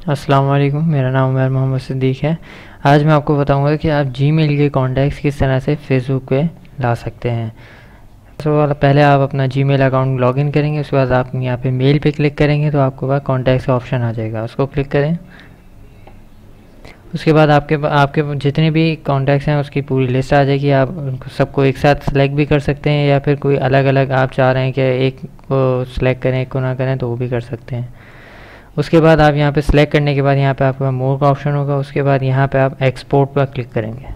अस्सलाम वालेकुम, मेरा नाम उमर मोहम्मद सिद्दीक है। आज मैं आपको बताऊंगा कि आप जीमेल के कॉन्टैक्ट्स किस तरह से फेसबुक पे ला सकते हैं। तो पहले आप अपना जीमेल अकाउंट लॉगिन करेंगे, उसके बाद आप यहाँ पे मेल पे क्लिक करेंगे तो आपके पास कॉन्टैक्ट्स का ऑप्शन आ जाएगा, उसको क्लिक करें। उसके बाद आपके जितने भी कॉन्टैक्ट्स हैं उसकी पूरी लिस्ट आ जाएगी। आप उनको सबको एक साथ सेलेक्ट भी कर सकते हैं, या फिर कोई अलग अलग आप चाह रहे हैं कि एक को सिलेक्ट करें एक को ना करें तो वो भी कर सकते हैं। उसके बाद आप यहाँ पे सिलेक्ट करने के बाद यहाँ पे आपके पास मोर का ऑप्शन होगा, उसके बाद यहाँ पे आप एक्सपोर्ट पर क्लिक करेंगे।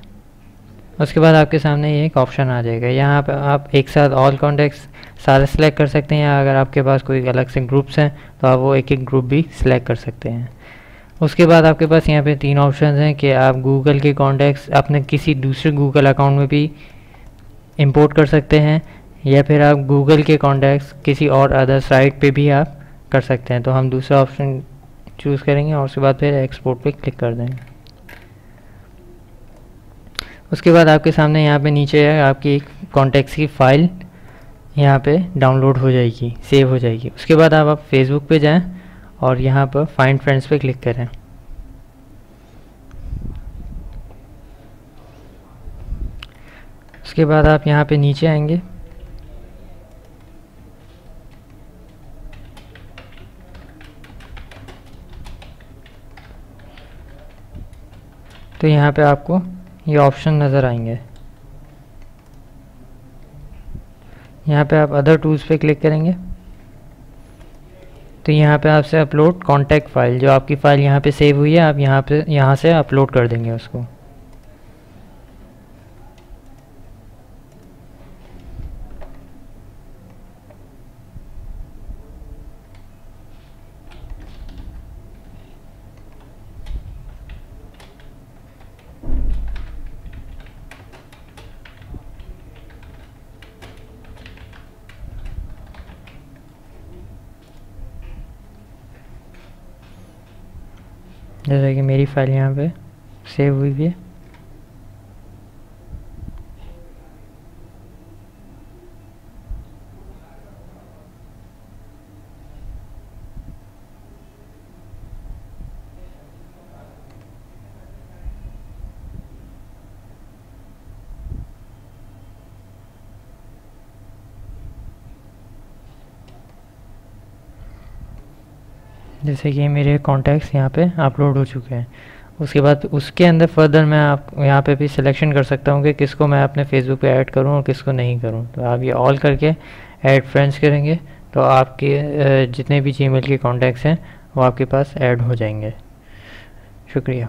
उसके बाद आपके सामने ये एक ऑप्शन आ जाएगा, यहाँ पे आप एक साथ ऑल कॉन्टैक्ट्स सारे सिलेक्ट कर सकते हैं, या अगर आपके पास कोई अलग से ग्रुप्स हैं तो आप वो एक एक ग्रुप भी सिलेक्ट कर सकते हैं। उसके बाद आपके पास यहाँ पे 3 ऑप्शन हैं कि आप गूगल के कॉन्टैक्ट्स अपने किसी दूसरे गूगल अकाउंट में भी इंपोर्ट कर सकते हैं, या फिर आप गूगल के कॉन्टैक्ट्स किसी और अदर साइट पे भी आप कर सकते हैं। तो हम दूसरा ऑप्शन चूज़ करेंगे और उसके बाद फिर एक्सपोर्ट पे क्लिक कर देंगे। उसके बाद आपके सामने यहाँ पे नीचे है आपकी एक कॉन्टैक्ट्स की फ़ाइल यहाँ पे डाउनलोड हो जाएगी, सेव हो जाएगी। उसके बाद आप फेसबुक पे जाएं और यहाँ पर फाइंड फ्रेंड्स पे क्लिक करें। उसके बाद आप यहाँ पे नीचे आएंगे, तो यहाँ पे आपको ये ऑप्शन नज़र आएंगे। यहाँ पे आप अदर टूल्स पे क्लिक करेंगे तो यहाँ पे आपसे अपलोड कॉन्टैक्ट फाइल, जो आपकी फ़ाइल यहाँ पे सेव हुई है, आप यहाँ से अपलोड कर देंगे उसको। जैसे कि मेरी फ़ाइल यहाँ पे सेव हुई है। जैसे कि मेरे कॉन्टैक्ट्स यहाँ पे अपलोड हो चुके हैं। उसके बाद उसके अंदर फर्दर मैं आप यहाँ पे भी सिलेक्शन कर सकता हूँ कि किसको मैं अपने फेसबुक पे ऐड करूँ और किसको नहीं करूँ। तो आप ये ऑल करके ऐड फ्रेंड्स करेंगे तो आपके जितने भी जीमेल के कॉन्टैक्ट्स हैं वो आपके पास ऐड हो जाएंगे। शुक्रिया।